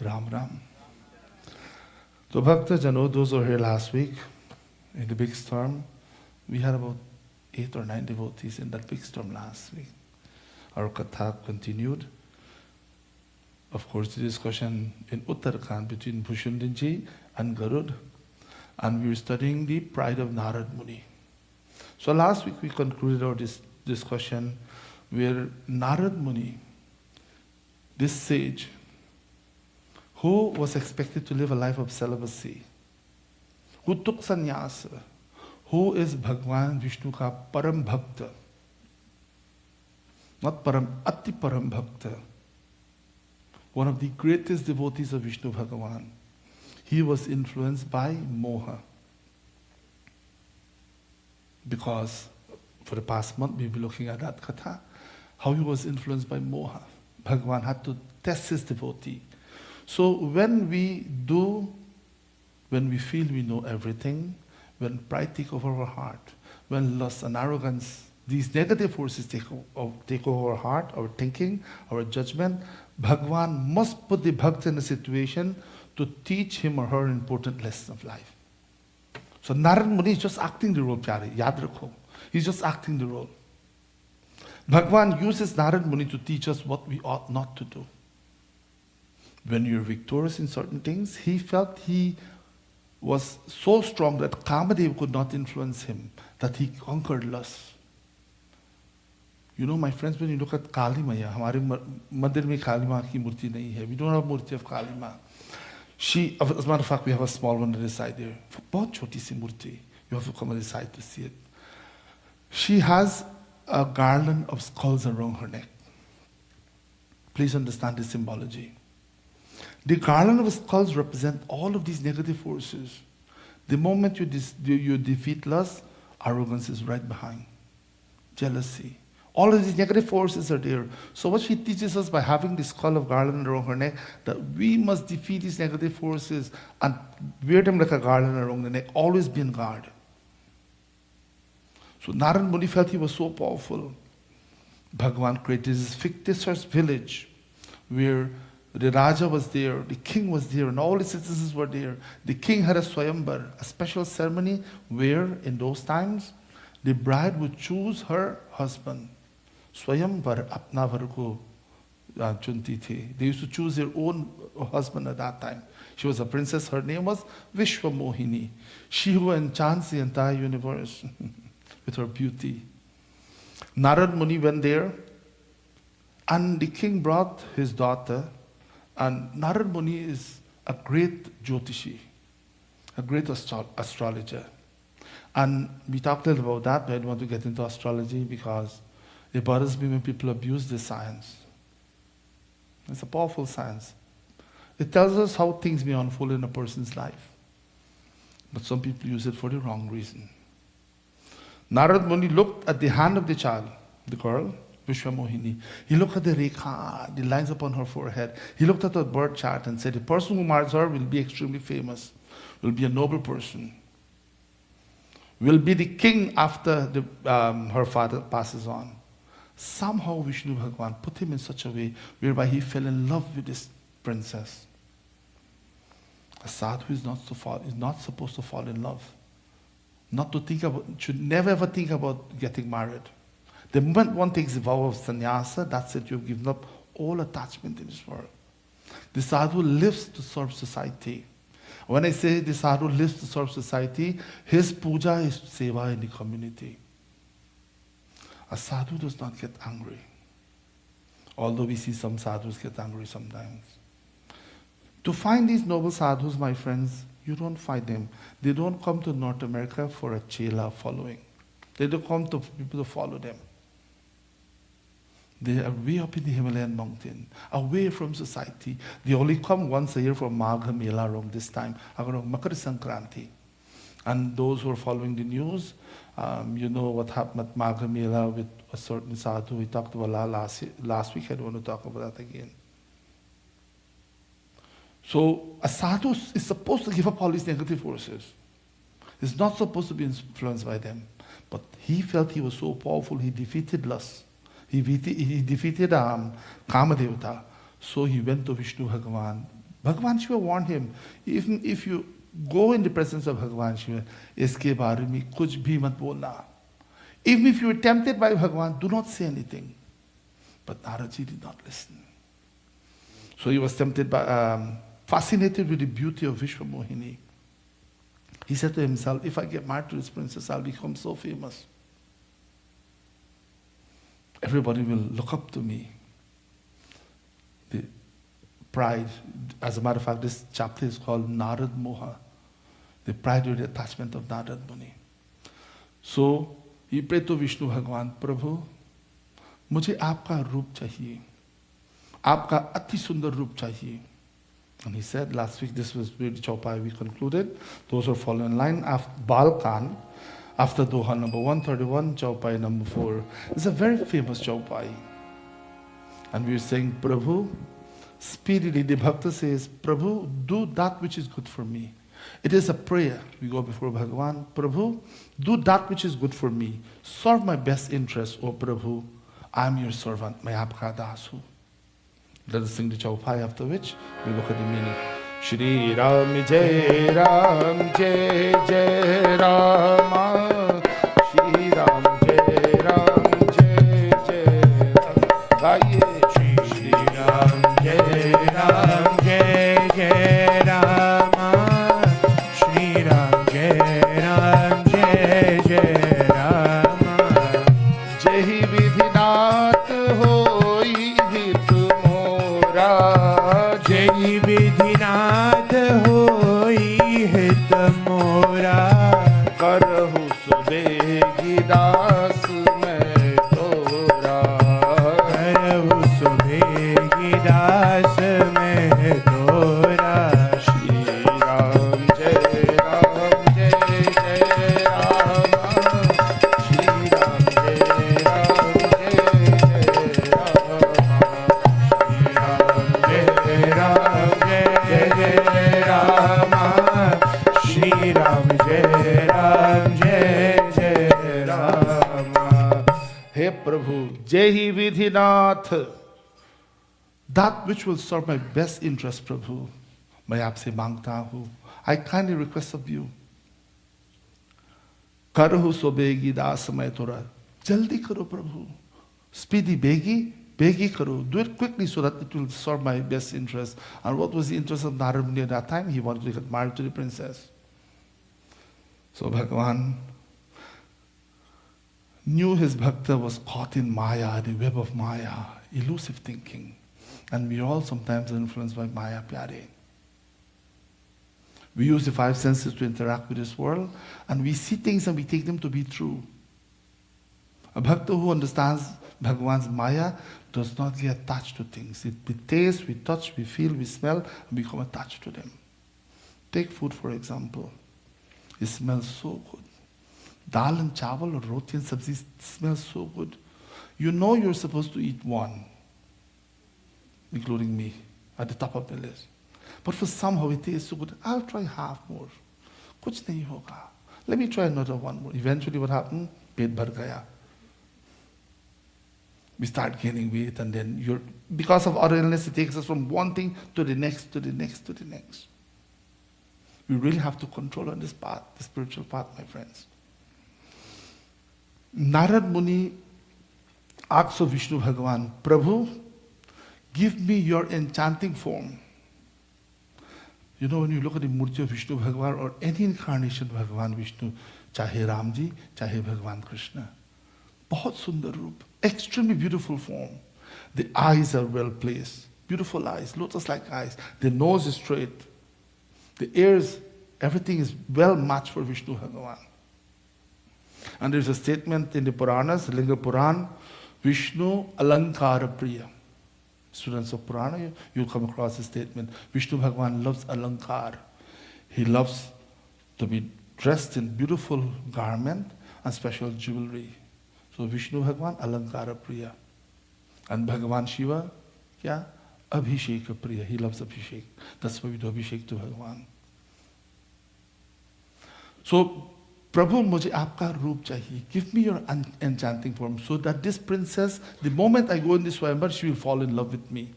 Ram Ram. So Bhakta Jano, those who were here last week in the big storm, we had about 8 or 9 devotees in that big storm last week. Our Katha continued. Of course, the discussion in Uttarakhand between Bhushundinji and Garud, and we were studying the pride of Narad Muni. So last week we concluded our discussion where Narad Muni, this sage, who was expected to live a life of celibacy, who took sannyasa, who is Bhagwan Vishnu ka Param Bhakta, not Param, Ati Param Bhakta, one of the greatest devotees of Vishnu Bhagavan. He was influenced by Moha. Because for the past month we've been looking at that Katha, how he was influenced by Moha. Bhagavan had to test his devotee. So when we feel we know everything, when pride takes over our heart, when lust and arrogance, these negative forces take over our heart, our thinking, our judgment, Bhagavan must put the Bhakta in a situation to teach him or her an important lesson of life. So Narad Muni is just acting the role, pyare, yaad rakho. He's just acting the role. Bhagavan uses Narad Muni to teach us what we ought not to do. When you're victorious in certain things, he felt he was so strong that Kamadev could not influence him, that he conquered lust. You know, my friends, when you look at Kali Maya, हमारे मंदिर में Kali माँ की मूर्ति नहीं है. We don't have Murthy of Kali माँ. She, as a matter of fact, we have a small one on the side there. बहुत छोटी सी मूर्ति. You have to come on the side to see it. She has a garland of skulls around her neck. Please understand the symbology. The garland of skulls represent all of these negative forces. The moment you defeat lust, arrogance is right behind. Jealousy. All of these negative forces are there. So what she teaches us by having this skull of garland around her neck, that we must defeat these negative forces and wear them like a garland around the neck, always be on guard. So Narad Muni felt he was so powerful. Bhagavan created this fictitious village where the Raja was there, the king was there, and all the citizens were there. The king had a swayambar, a special ceremony where, in those times, the bride would choose her husband. Swayambar apna var ko chunti thi. They used to choose their own husband at that time. She was a princess. Her name was Vishwamohini. She who enchants the entire universe with her beauty. Narad Muni went there, and the king brought his daughter. And Narad Muni is a great Jyotishi, a great astrologer. And we talked a little about that, but I don't want to get into astrology because it bothers me when people abuse this science. It's a powerful science. It tells us how things may unfold in a person's life. But some people use it for the wrong reason. Narad Muni looked at the hand of the child, the girl, Vishwamohini. He looked at the rekha, the lines upon her forehead. He looked at her birth chart and said, the person who marries her will be extremely famous, will be a noble person, will be the king after her father passes on. Somehow Vishnu Bhagavan put him in such a way whereby he fell in love with this princess. A sadhu is not supposed to fall in love. Should never ever think about getting married. The moment one takes the vow of sannyasa, that's it, you've given up all attachment in this world. The sadhu lives to serve society. When I say the sadhu lives to serve society, his puja is seva in the community. A sadhu does not get angry. Although we see some sadhus get angry sometimes. To find these noble sadhus, my friends, you don't find them. They don't come to North America for a chela following. They don't come to people to follow them. They are way up in the Himalayan mountain, away from society. They only come once a year for Magha Mela around this time, around Makar Sankranti. And those who are following the news, you know what happened at Magha Mela with a certain sadhu. We talked about last week. I don't want to talk about that again. So a sadhu is supposed to give up all these negative forces. He's not supposed to be influenced by them. But he felt he was so powerful, he defeated lust. He defeated Kamadevata. So he went to Vishnu Bhagavan Bhagavan Shiva warned him, even if you go in the presence of Bhagavan Shiva, iske baare mein kuch bhi mat bolna. Even if you were tempted by Bhagavan, do not say anything. But Naraji did not listen. So he was tempted by, fascinated with the beauty of Vishwa Mohini. He said to himself, if I get married to this princess, I'll become so famous. Everybody will look up to me. The pride, as a matter of fact, this chapter is called Narad Moha, the pride or the attachment of Narad Muni. So he prayed to Vishnu Bhagwan, Prabhu, मुझे आपका रूप चाहिए, आपका अति सुंदर रूप चाहिए. And he said, last week, this was with Chaupai we concluded. Those who are following in line, after Balkan, after Doha number 131, Chaupai number 4. It's a very famous Chaupai. And we are saying, Prabhu, speedily, the Bhakta says, Prabhu, do that which is good for me. It is a prayer. We go before Bhagavan, Prabhu, do that which is good for me. Serve my best interest, O Prabhu. I am your servant. Main aapka das hu. Let us sing the Chaupai, after which we look at the meaning. Shri Ram Jai Ram Jai Jai Rama. Shri Ram Jai Ram Jai Jai Rama. Shri Ram Jai Ram Jai Jai Rama. Shri Ram Jai Ram Jai Jai Rama. Jai Vidhinath hoi hit mora. Jai Vidhinath hoi hit mora. Karhu subegi das mein tora. Karhu subegi das mein tora. Shri Ram Jai Ram Jai Jai Rama. Shri Ram Jai Ram Jai Jai Rama. Shri Ram Jai Ram Jai Jai Rama. Hey Prabhu, Jai Vidhinath, that which will serve my best interest, Prabhu, मैं आपसे मांगता हूँ. I kindly request of you. करहु सो बेगी दास मैं तोरा. जल्दी करो प्रभु. Speedy begi, begi karo. Do it quickly so that it will serve my best interest. And what was the interest of Narad Muni at that time? He wanted to get married to the princess. So Bhagavan knew his bhakta was caught in Maya, the web of Maya, elusive thinking. And we all sometimes are influenced by Maya Pyare. We use the five senses to interact with this world, and we see things and we take them to be true. A bhakta who understands Bhagavan's Maya does not get attached to things. We taste, we touch, we feel, we smell, and become attached to them. Take food, for example. It smells so good. Dal and chawal or roti and sabzi smells so good. You know you're supposed to eat one, including me, at the top of the list. But for somehow it tastes so good, I'll try half more. Kuch nahi hoga. Let me try another one more. Eventually what happened? Pet bhar gaya. We start gaining weight, and then because of our illness, it takes us from one thing to the next, to the next, to the next. We really have to control on this path, the spiritual path, my friends. Narad Muni asks of Vishnu Bhagavan, Prabhu, give me your enchanting form. You know, when you look at the Murti of Vishnu Bhagavan or any incarnation of Bhagavan Vishnu, chahe Ramji, chahe Bhagavan Krishna, bahut sundar roop, extremely beautiful form. The eyes are well placed, beautiful eyes, lotus-like eyes. The nose is straight. The ears, everything is well matched for Vishnu Bhagavan. And there's a statement in the Puranas, Linga Puran, Vishnu Alankara Priya. Students of Purana, you'll come across this statement. Vishnu Bhagavan loves Alankar. He loves to be dressed in beautiful garment and special jewelry. So Vishnu Bhagavan Alankara Priya. And Bhagavan Shiva, kya? Abhishek Priya. He loves Abhishek. That's why we do Abhishek to Bhagavan. So, Prabhu, mujhe aapka roop chahiye. Give me your enchanting form so that this princess, the moment I go in this Swayamvar, she will fall in love with me.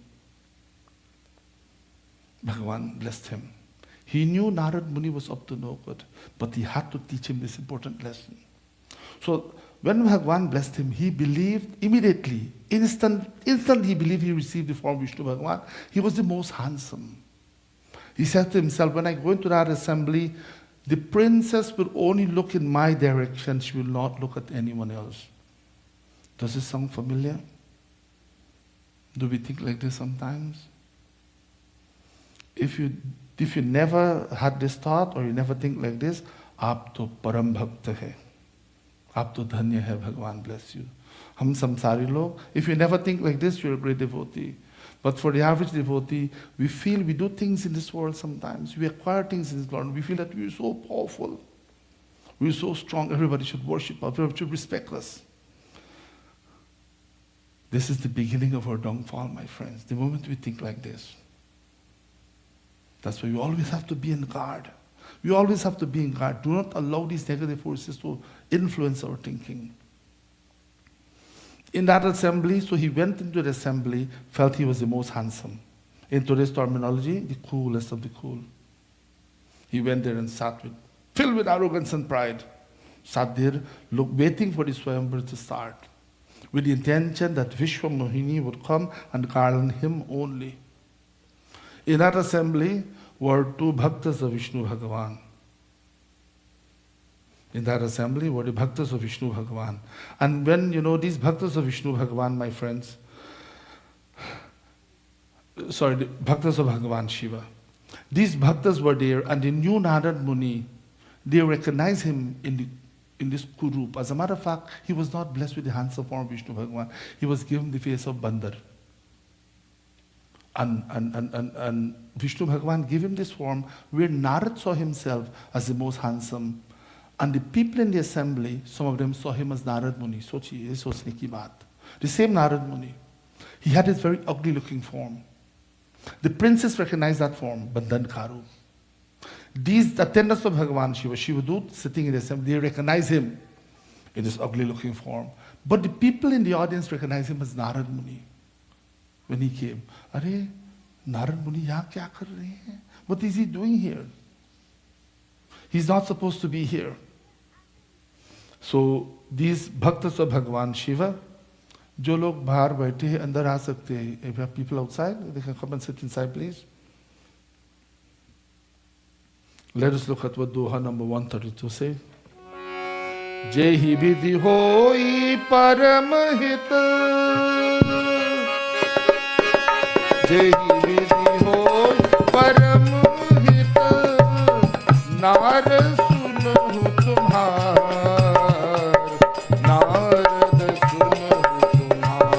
Bhagavan blessed him. He knew Narad Muni was up to no good, but he had to teach him this important lesson. So when Bhagavan blessed him, he believed immediately, instant he believed he received the form of Vishnu Bhagavan. He was the most handsome. He said to himself, when I go into that assembly, the princess will only look in my direction. She will not look at anyone else. Does this sound familiar? Do we think like this sometimes? If you never had this thought or you never think like this, आप तो परम भक्त है, आप तो धन्य है, भगवान bless you. हम samsari log, if you never think like this, you're a great devotee. But for the average devotee, we feel we do things in this world sometimes. We acquire things in this world. We feel that we're so powerful. We're so strong. Everybody should worship us. Everybody should respect us. This is the beginning of our downfall, my friends. The moment we think like this. That's why we always have to be in guard. We always have to be in guard. Do not allow these negative forces to influence our thinking. In that assembly, so he went into the assembly, felt he was the most handsome. In today's terminology, the coolest of the cool. He went there and sat filled with arrogance and pride. Sat there, waiting for the Swayamvar to start, with the intention that Vishwa Mohini would come and garland him only. In that assembly were two bhaktas of Vishnu Bhagavan. In that assembly were the bhaktas of Vishnu Bhagavan. And when, these bhaktas of Vishnu Bhagavan, my friends, the bhaktas of Bhagavan Shiva, these bhaktas were there and they knew Narad Muni. They recognized him in this kurup. As a matter of fact, he was not blessed with the handsome form of Vishnu Bhagavan. He was given the face of Bandar. And Vishnu Bhagavan gave him this form where Narad saw himself as the most handsome. And the people in the assembly, some of them saw him as Narad Muni. Sochne ki baat. The same Narad Muni. He had this very ugly looking form. The princess recognized that form, Bandhan Karu. These attendants of Bhagavan Shiva, Shivadut, sitting in the assembly, they recognize him in this ugly looking form. But the people in the audience recognize him as Narad Muni. When he came, Are, Narad Muni, yahan kya kar rahe hain? What is he doing here? He's not supposed to be here. So these bhaktas of Bhagavan Shiva, जो लोग बाहर बैठे हैं अंदर आ सकते हैं. If you have people outside, they can come and sit inside, please. Let us look at what Doha number 132 say. Jai hi vidhi hoi param hit. Jai hi vidhi hoi param hit. Nar sunahu tumhar. Narad sunahu tumhar.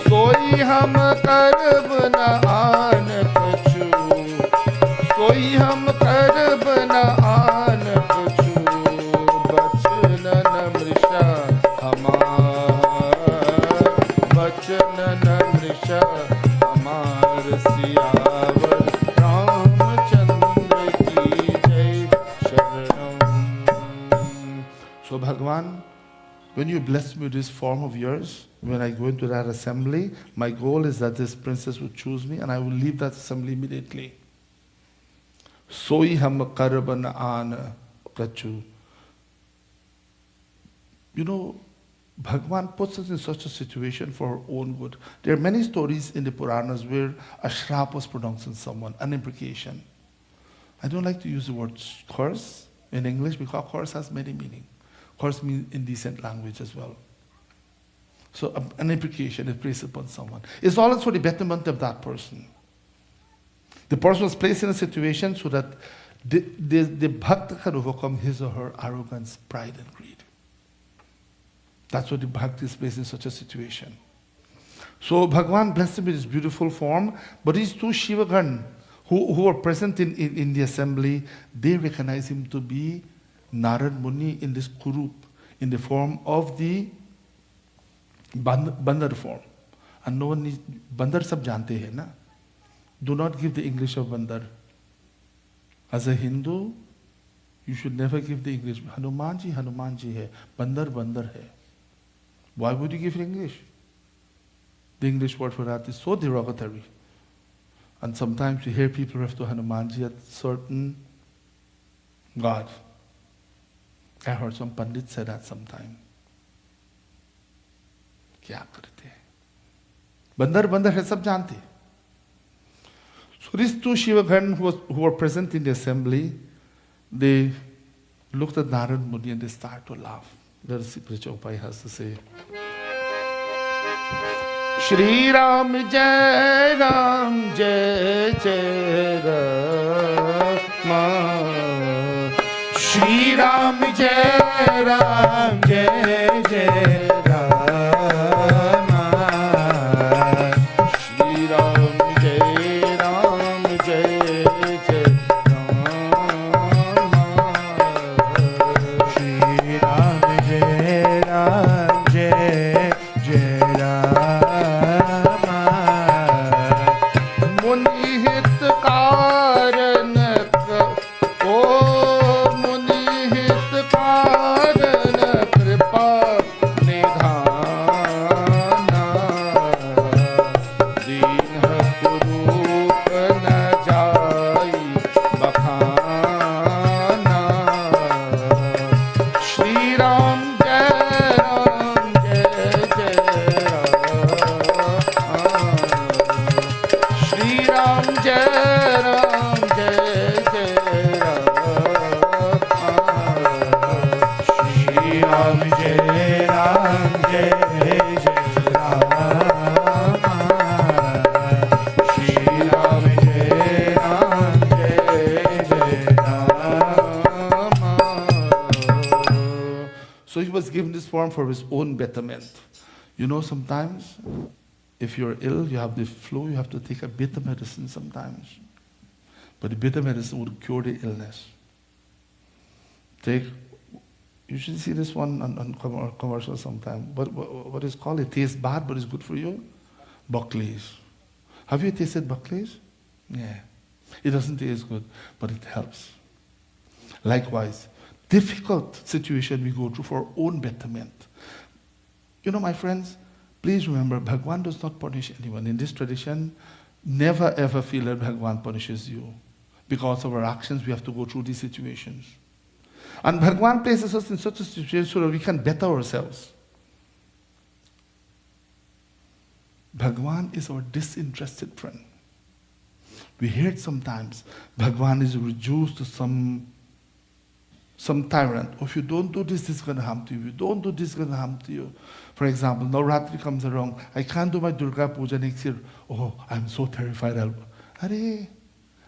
Soi hum karb na aan kachu. Koi hum karb na aan kachu, bachna namrisha hamar, bachna namrisha hamar, siyavar Ramchandra ki jai sharanam. So Bhagavan, when you bless me with this form of yours, when I go into that assembly, my goal is that this princess would choose me and I will leave that assembly immediately. Soi hum karban aan kachu. Bhagavan puts us in such a situation for our own good. There are many stories in the Puranas where a shrap was pronounced on someone, an imprecation. I don't like to use the word curse in English because curse has many meanings. Curse means indecent language as well. So an imprecation is placed upon someone. It's always for the betterment of that person. The person was placed in a situation so that the bhakta can overcome his or her arrogance, pride, and greed. That's what the bhakta is placed in such a situation. So Bhagavan blessed him with his beautiful form, but these two Shivagan who are present in the assembly, they recognize him to be Narad Muni in this kurup, in the form of the Bandar form. And no one needs, Bandar sab jante hai na. Do not give the English of Bandar. As a Hindu, you should never give the English. Hanuman ji hai. Bandar hai. Why would you give English? The English word for that is so derogatory. And sometimes you hear people refer to Hanumanji as certain God. I heard some Pandit say that sometime. क्या करते हैं? बंदर बंदर है सब जानते. So these two Shivaghan who were present in the assembly, they looked at Narad Muni and they started to laugh. Let us see what Chopai has to say. Shri Ram Jai Ram Jai Jai Rama. Shri Ram Jai Ram Jai Jai Rama. Shri Ram Jai Ram Jai Jai Rama. Shri Ram Jai Ram Jai Jai Rama. Muni hit karan o Muni hit karan kripa nidhana. Deen kurup na jai bakhana. Shri Ram Jai Ram Jai Jai Rama. Shri Ram Jai Ram Jai Jai Rama. Shri Ram Jai Ram Jai Jai Rama. Shri Ram Jai Ram Jai Jai Rama. So he was given this form for his own betterment. You know, sometimes if you're ill, you have the flu, you have to take a bitter medicine sometimes. But the bitter medicine would cure the illness. You should see this one on commercial sometime. What is called? It tastes bad, but it's good for you. Buckley's. Have you tasted Buckley's? Yeah. It doesn't taste good, but it helps. Likewise, difficult situation we go through for our own betterment. You know, my friends, please remember, Bhagwan does not punish anyone. In this tradition, never ever feel that Bhagwan punishes you. Because of our actions, we have to go through these situations. And Bhagwan places us in such a situation so that we can better ourselves. Bhagwan is our disinterested friend. We hear it sometimes. Bhagwan is reduced to some tyrant. Oh, if you don't do this, this is going to happen to you. If you don't do this, it's going to happen to you. For example, Navratri comes around. I can't do my Durga Puja next year. Oh, I'm so terrified. Arey,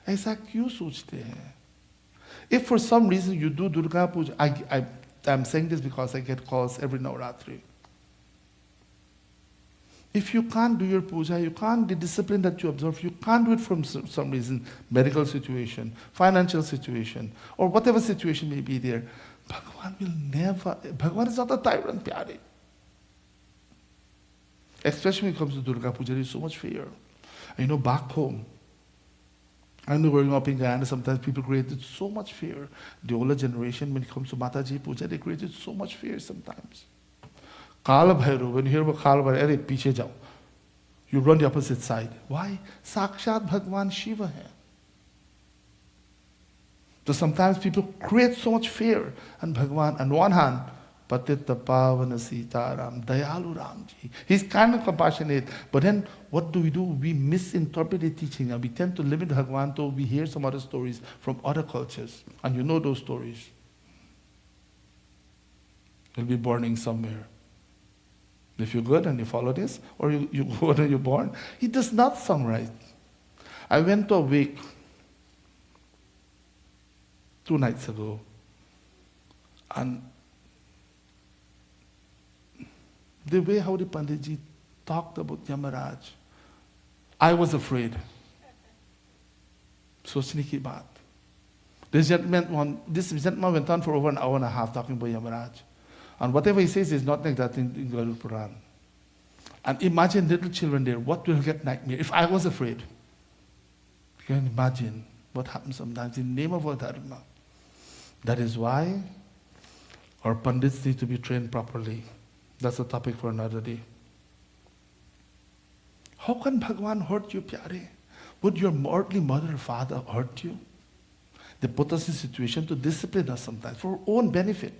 ऐसा क्यों सोचते हैं? If for some reason you do Durga Puja, I'm saying this because I get calls every Navratri. If you can't do your puja, you can't, the discipline that you observe, you can't do it from some reason, medical situation, financial situation, or whatever situation may be there, Bhagwan will never, Bhagwan is not a tyrant, pyare. Especially when it comes to Durga Puja, there is so much fear. And you know, back home, I know growing up in Guyana, sometimes people created so much fear. The older generation, when it comes to Mataji Puja, they created so much fear sometimes. Kala Bhairav, when you hear about Kala Bhairav, arey, piche jao. You run the opposite side. Why? Sakshat Bhagwan Shiva hai. So sometimes people create so much fear. And Bhagwan, on one hand, Patita Pavana Sitaram, Dayalu Ramji. He's kind of compassionate. But then what do? We misinterpret the teaching and we tend to limit Bhagwan to we hear some other stories from other cultures. And you know those stories. You'll be burning somewhere. If you're good and you follow this, or you go and you're born, it does not sound right. I went to a wake 2 nights ago, and the way how the Panditji talked about Yamaraj, I was afraid. So sneaky baat. This gentleman went on for over an hour and a half talking about Yamaraj. And whatever he says is not like that in Garuda Puran. And imagine little children there, what will get nightmare? If I was afraid, you can imagine what happens sometimes in the name of our dharma. That is why our Pandits need to be trained properly. That's a topic for another day. How can Bhagwan hurt you, pyare? Would your earthly mother or father hurt you? They put us in situation to discipline us sometimes for our own benefit.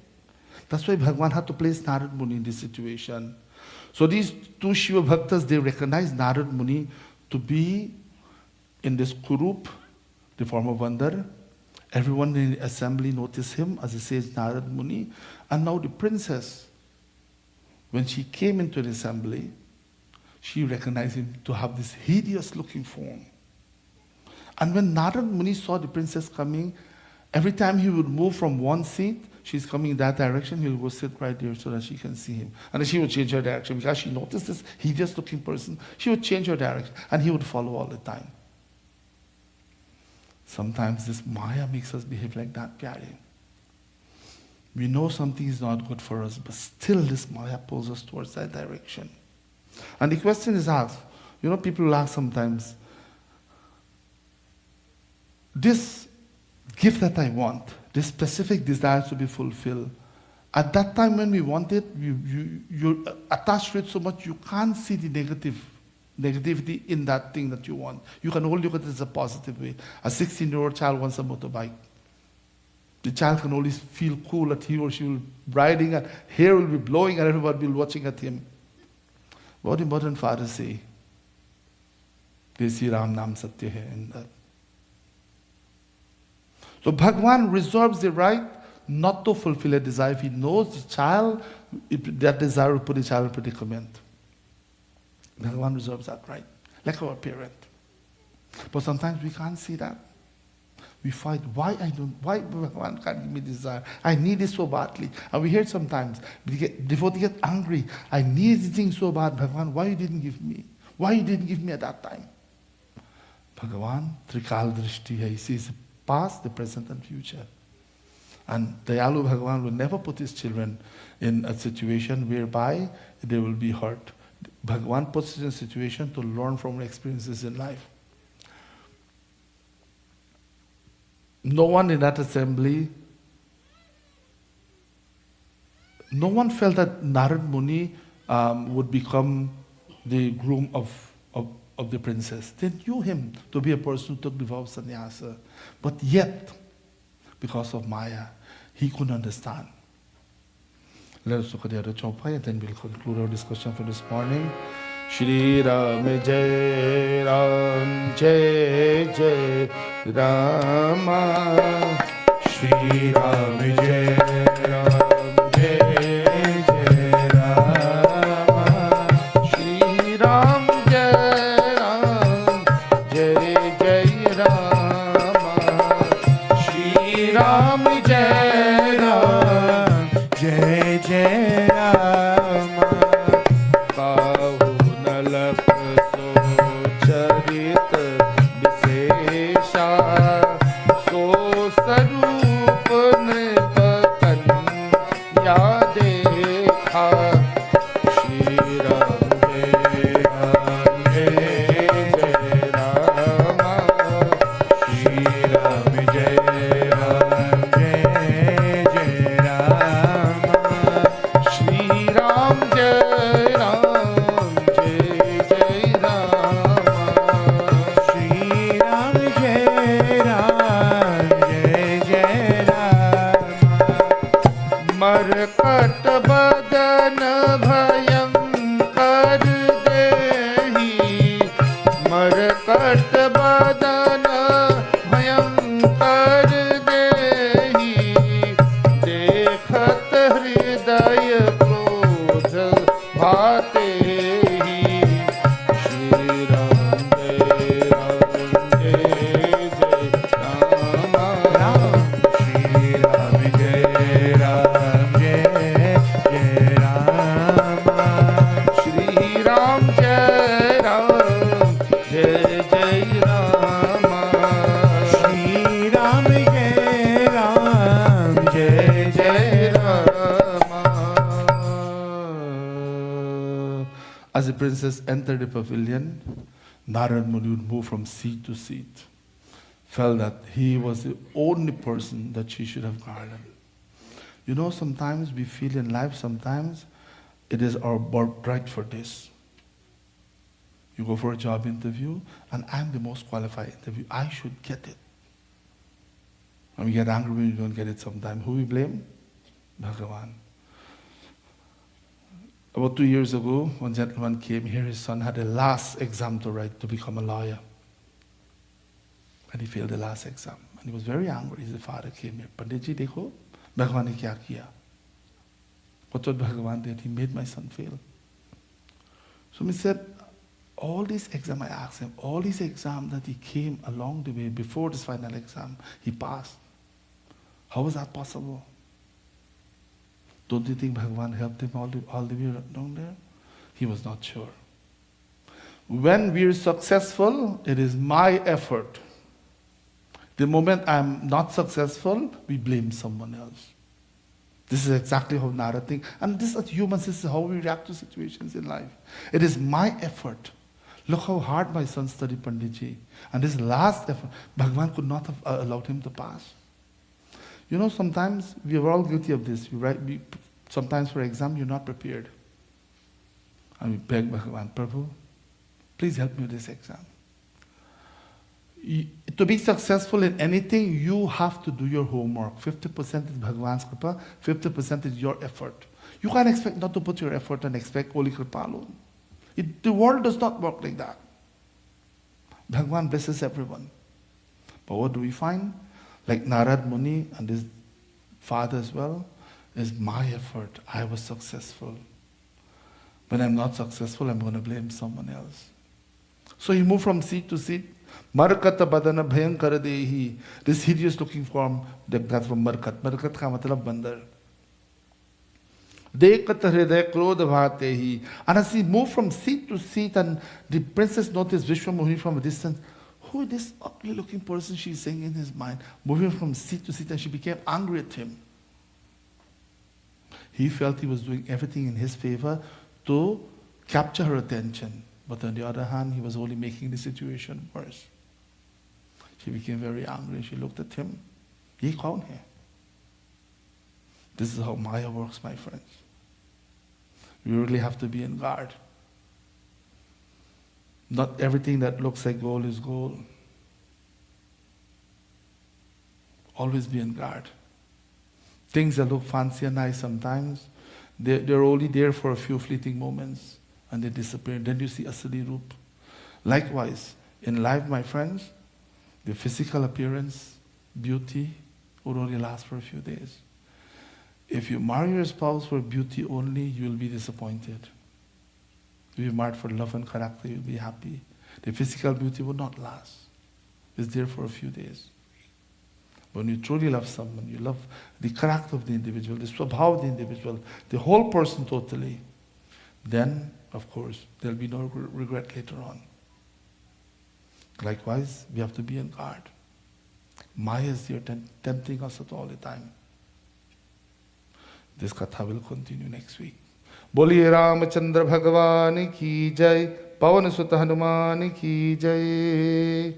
That's why Bhagavan had to place Narad Muni in this situation. So these two Shiva Bhaktas, they recognize Narad Muni to be in this Kurup, the form of Vandar. Everyone in the assembly noticed him as a sage Narad Muni. And now the princess, when she came into the assembly, she recognized him to have this hideous looking form. And when Narad Muni saw the princess coming, every time he would move from one seat, she's coming in that direction, he'll go sit right there so that she can see him. And then she would change her direction because she noticed this hideous looking person. She would change her direction and he would follow all the time. Sometimes this Maya makes us behave like that, Pyare. We know something is not good for us, but still this Maya pulls us towards that direction. And the question is asked, people will ask sometimes, this gift that I want, this specific desire to be fulfilled, at that time when we want it, you're attached to it so much you can't see the negativity in that thing that you want. You can only look at it as a positive way. A 16-year-old child wants a motorbike. The child can only feel cool that he or she will be riding and hair will be blowing and everybody will be watching at him. What do mother and father say? They see Ram Nam Satya hai in that. So Bhagavan reserves the right not to fulfill a desire if he knows the child, that desire will put the child in predicament. Bhagavan reserves that right, like our parent. But sometimes we can't see that. We fight, why Bhagavan can't give me desire? I need it so badly. And we hear sometimes, devotees get angry. I need the thing so bad, Bhagavan, why you didn't give me? Why you didn't give me at that time? Bhagavan, Trikal Drishti hai, he sees the past, the present and future. And Dayalu Bhagavan will never put his children in a situation whereby they will be hurt. Bhagavan puts us in a situation to learn from our experiences in life. No one in that assembly, no one felt that Narad Muni would become the groom of the princess. They knew him to be a person who took the vow of sannyasa. But yet, because of Maya, he couldn't understand. Let us look at the other chaupai and then we'll conclude our discussion for this morning. Shri Ram Jai Ram Jai Jai Rama. Shri Ram Jai Ram Jai Jai Rama. Shri Ram Jai Ram Jai Jai Rama. Shri Ram Jai Ram Jai Jai Rama. Kahu nalak so charit visesha so sarup nripakan ya dekha. Shri Ram Jai Ram Jai Jai Rama. Shri Ram Jai Ram Jai Jai Rama. Shri Ram Jai Ram Jai Jai Rama. Shri Ram Jai Ram Jai Jai Rama. Markat badan bhayankar dehi. Markat badan bhayankar dehi. Dekhat hridaya krodh bhatehi. Shri Ram Jai Ram Jai Jai Rama. Shri Ram Jai Ram Jai Jai Rama. Shri Ram Jai Ram Jai Jai Rama. Shri Ram Jai Ram Jai Jai Rama. As the princess entered the pavilion, Narad Muni would move from seat to seat. Felt that he was the only person that she should have guarded. Sometimes we feel in life, sometimes it is our birthright for this. You go for a job interview, and I'm the most qualified interview. I should get it. And we get angry when you don't get it sometimes. Who we blame? Bhagavan. About 2 years ago, one gentleman came here. His son had a last exam to write to become a lawyer. And he failed the last exam. And he was very angry. His father came here. Panditji, dekho, Bhagavan ne kya kiya? What Bhagavan did? He made my son fail. So he said, all these exams, I asked him, all these exams that he came along the way before this final exam, he passed. How was that possible? Don't you think Bhagavan helped him all the way down there? He was not sure. When we are successful, it is my effort. The moment I'm not successful, we blame someone else. This is exactly how Narad thinks. And this is humans, this is how we react to situations in life. It is my effort. Look how hard my son studied, Panditji. And this last effort, Bhagavan could not have allowed him to pass. You know, sometimes we are all guilty of this. Sometimes for exam, you're not prepared. And we beg Bhagavan, Prabhu, please help me with this exam. To be successful in anything, you have to do your homework. 50% is Bhagavan's kripa, 50% is your effort. You can't expect not to put your effort and expect only kripa alone. The world does not work like that. Bhagavan blesses everyone. But what do we find? Like Narad Muni and his father as well, is my effort. I was successful. When I'm not successful, I'm going to blame someone else. So he moved from seat to seat. Markata badana bhayankara dehi. This hideous looking form, that's from Markat. Markat ka matlab bandar. Dekat hriday krodha bhatehi. And as he moved from seat to seat, and the princess noticed Vishwamohini from a distance. Who is this ugly looking person, she's saying in his mind, moving from seat to seat, and she became angry at him. He felt he was doing everything in his favor to capture her attention. But on the other hand, he was only making the situation worse. She became very angry. She looked at him. Ye kaun hai? This is how Maya works, my friends. We really have to be on guard. Not everything that looks like gold is gold. Always be on guard. Things that look fancy and nice sometimes, they're only there for a few fleeting moments and they disappear. Then you see asali roop. Likewise, in life, my friends, the physical appearance, beauty, would only last for a few days. If you marry your spouse for beauty only, you will be disappointed. If you married for love and character, you'll be happy. The physical beauty will not last. It's there for a few days. When you truly love someone, you love the character of the individual, the swabhav of the individual, the whole person totally, then, of course, there'll be no regret later on. Likewise, we have to be on guard. Maya is here tempting us at all the time. This katha will continue next week. Boliye Ramachandra Bhagwan ki jai, Pavan Sutta Hanuman ki jai.